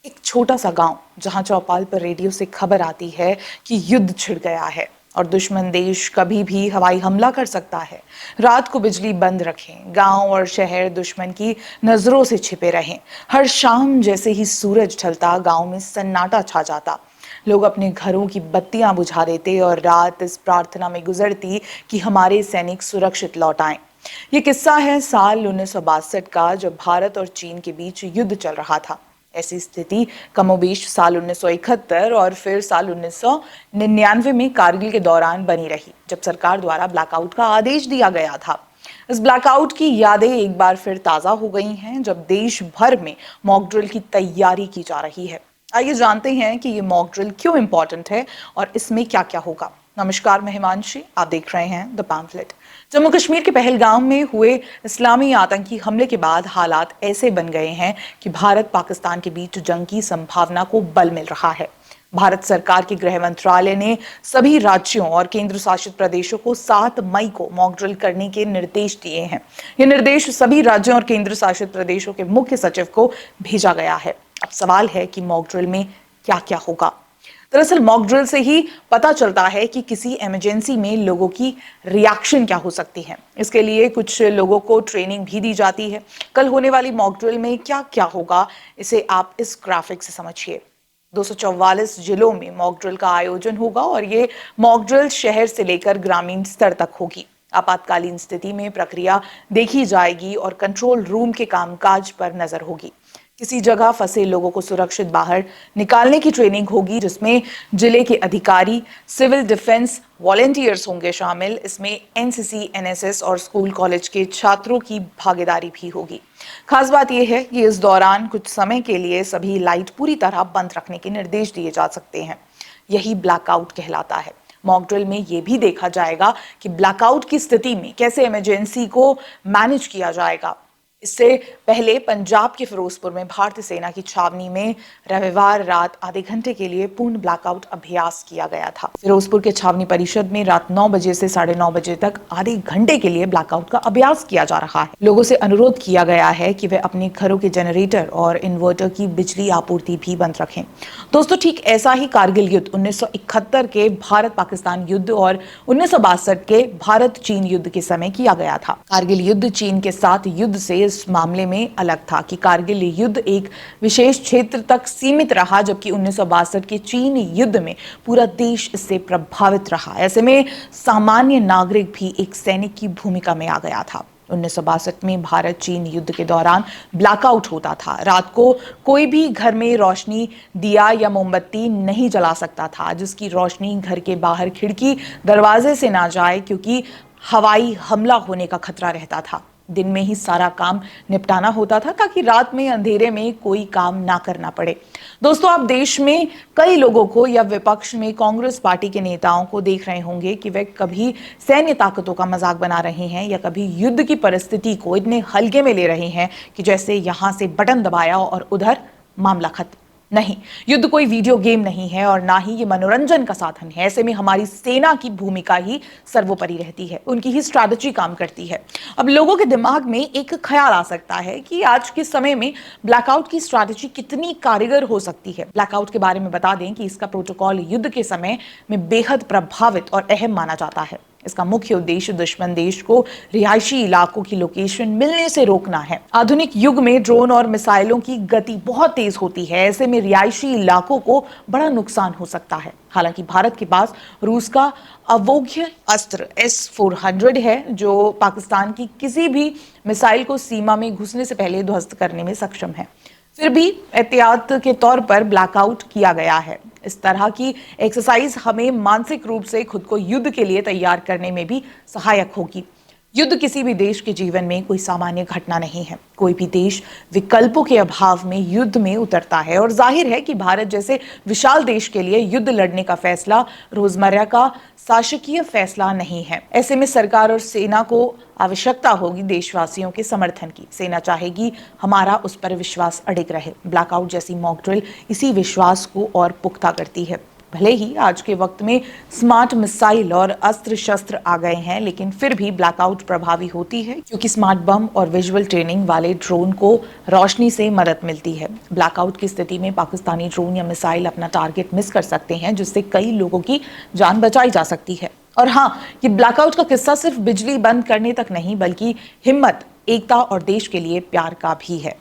एक छोटा सा गांव जहां चौपाल पर रेडियो से खबर आती है कि युद्ध छिड़ गया है और दुश्मन देश कभी भी हवाई हमला कर सकता है। रात को बिजली बंद रखें, गांव और शहर दुश्मन की नजरों से छिपे रहें। हर शाम जैसे ही सूरज ढलता गांव में सन्नाटा छा जाता। लोग अपने घरों की बत्तियां बुझा देते और रात इस प्रार्थना में गुजरती कि हमारे सैनिक सुरक्षित लौट आएं। ये किस्सा है साल 1962 का, जब भारत और चीन के बीच युद्ध चल रहा था। ऐसी स्थिति कमोबेश साल 1971 और फिर साल 1999 में कारगिल के दौरान बनी रही, जब सरकार द्वारा ब्लैकआउट का आदेश दिया गया था। इस ब्लैकआउट की यादें एक बार फिर ताजा हो गई हैं, जब देश भर में मॉक ड्रिल की तैयारी की जा रही है। आइए जानते हैं कि ये मॉक ड्रिल क्यों इंपॉर्टेंट है और इसमें क्या क्या होगा। नमस्कार, मैं हिमांशी, आप देख रहे हैं द पैम्फलेट। जम्मू कश्मीर के पहलगाम में हुए इस्लामी आतंकी हमले के बाद हालात ऐसे बन गए हैं कि भारत पाकिस्तान के बीच जंग की संभावना को बल मिल रहा है। भारत सरकार के गृह मंत्रालय ने सभी राज्यों और केंद्र शासित प्रदेशों को 7 मई को मॉक ड्रिल करने के निर्देश दिए हैं। ये निर्देश सभी राज्यों और केंद्र शासित प्रदेशों के मुख्य सचिव को भेजा गया है। अब सवाल है कि मॉक ड्रिल में क्या क्या होगा। दरअसल मॉक ड्रिल से ही पता चलता है कि किसी इमरजेंसी में लोगों की रिएक्शन क्या हो सकती है। इसके लिए कुछ लोगों को ट्रेनिंग भी दी जाती है। कल होने वाली मॉक ड्रिल में क्या क्या होगा, इसे आप इस ग्राफिक से समझिए। 244 जिलों में मॉक ड्रिल का आयोजन होगा और ये मॉक ड्रिल शहर से लेकर ग्रामीण स्तर तक होगी। आपातकालीन स्थिति में प्रक्रिया देखी जाएगी और कंट्रोल रूम के कामकाज पर नजर होगी। किसी जगह फंसे लोगों को सुरक्षित बाहर निकालने की ट्रेनिंग होगी, जिसमें जिले के अधिकारी, सिविल डिफेंस वॉलेंटियर्स होंगे शामिल। इसमें एनसीसी, एनएसएस और स्कूल कॉलेज के छात्रों की भागीदारी भी होगी। खास बात यह है कि इस दौरान कुछ समय के लिए सभी लाइट पूरी तरह बंद रखने के निर्देश दिए जा सकते हैं। यही ब्लैकआउट कहलाता है। मॉक ड्रिल में यह भी देखा जाएगा कि ब्लैकआउट की स्थिति में कैसे इमरजेंसी को मैनेज किया जाएगा। इससे पहले पंजाब के फिरोजपुर में भारतीय सेना की छावनी में रविवार रात आधे घंटे के लिए पूर्ण ब्लैकआउट अभ्यास किया गया था। फिरोजपुर के छावनी परिषद में रात 9 बजे से 9:30 बजे तक आधे घंटे के लिए ब्लैकआउट का अभ्यास किया जा रहा है। लोगों से अनुरोध किया गया है कि वे अपने घरों के जनरेटर और इन्वर्टर की बिजली आपूर्ति भी बंद रखें। दोस्तों, ठीक ऐसा ही कारगिल युद्ध 1971 के भारत पाकिस्तान युद्ध और 1962 के भारत चीन युद्ध के समय किया गया था। कारगिल युद्ध चीन के साथ युद्ध से इस मामले में अलग था कि कारगिल युद्ध एक विशेष क्षेत्र तक सीमित रहा, जबकि 1962 के चीन युद्ध में पूरा देश इससे प्रभावित रहा। ऐसे में सामान्य नागरिक भी एक सैनिक की भूमिका में आ गया था। 1962 में भारत चीन युद्ध के दौरान ब्लैकआउट होता था। रात को कोई भी घर में रोशनी, दिया या मोमबत्ती नहीं जला सकता था, जिसकी रोशनी घर के बाहर खिड़की दरवाजे से ना जाए, क्योंकि हवाई हमला होने का खतरा रहता था। दिन में ही सारा काम निपटाना होता था ताकि रात में अंधेरे में कोई काम ना करना पड़े। दोस्तों, आप देश में कई लोगों को या विपक्ष में कांग्रेस पार्टी के नेताओं को देख रहे होंगे कि वे कभी सैन्य ताकतों का मजाक बना रहे हैं या कभी युद्ध की परिस्थिति को इतने हल्के में ले रहे हैं कि जैसे यहां से बटन दबाया और उधर मामला खत्म। नहीं, युद्ध कोई वीडियो गेम नहीं है और ना ही ये मनोरंजन का साधन है। ऐसे में हमारी सेना की भूमिका ही सर्वोपरि रहती है, उनकी ही स्ट्रैटेजी काम करती है। अब लोगों के दिमाग में एक ख्याल आ सकता है कि आज के समय में ब्लैकआउट की स्ट्रैटेजी कितनी कारगर हो सकती है। ब्लैकआउट के बारे में बता दें कि इसका प्रोटोकॉल युद्ध के समय में बेहद प्रभावित और अहम माना जाता है। इसका मुख्य उद्देश्य दुश्मन देश को रिहायशी इलाकों की लोकेशन मिलने से रोकना है। आधुनिक युग में ड्रोन और मिसाइलों की गति बहुत तेज होती है। ऐसे में रिहायशी इलाकों को बड़ा नुकसान हो सकता है। हालांकि भारत के पास रूस का अवोघ्य अस्त्र S-400 है, जो पाकिस्तान की किसी भी मिसाइल को सीमा में घुसने से पहले ध्वस्त करने में सक्षम है। फिर भी एहतियात के तौर पर ब्लैकआउट किया गया है। इस तरह की एक्सरसाइज हमें मानसिक रूप से खुद को युद्ध के लिए तैयार करने में भी सहायक होगी। युद्ध किसी भी देश के जीवन में कोई सामान्य घटना नहीं है। कोई भी देश विकल्पों के अभाव में युद्ध में उतरता है और जाहिर है कि भारत जैसे विशाल देश के लिए युद्ध लड़ने का फैसला रोजमर्रा का शासकीय फैसला नहीं है। ऐसे में सरकार और सेना को आवश्यकता होगी देशवासियों के समर्थन की। सेना चाहेगी हमारा उस पर विश्वास अडिग रहे। ब्लैकआउट जैसी मॉक ड्रिल इसी विश्वास को और पुख्ता करती है। भले ही आज के वक्त में स्मार्ट मिसाइल और अस्त्र शस्त्र आ गए हैं, लेकिन फिर भी ब्लैकआउट प्रभावी होती है क्योंकि स्मार्ट बम और विजुअल ट्रेनिंग वाले ड्रोन को रोशनी से मदद मिलती है। ब्लैकआउट की स्थिति में पाकिस्तानी ड्रोन या मिसाइल अपना टारगेट मिस कर सकते हैं, जिससे कई लोगों की जान बचाई जा सकती है। और हाँ, ये ब्लैकआउट का किस्सा सिर्फ बिजली बंद करने तक नहीं, बल्कि हिम्मत, एकता और देश के लिए प्यार का भी है।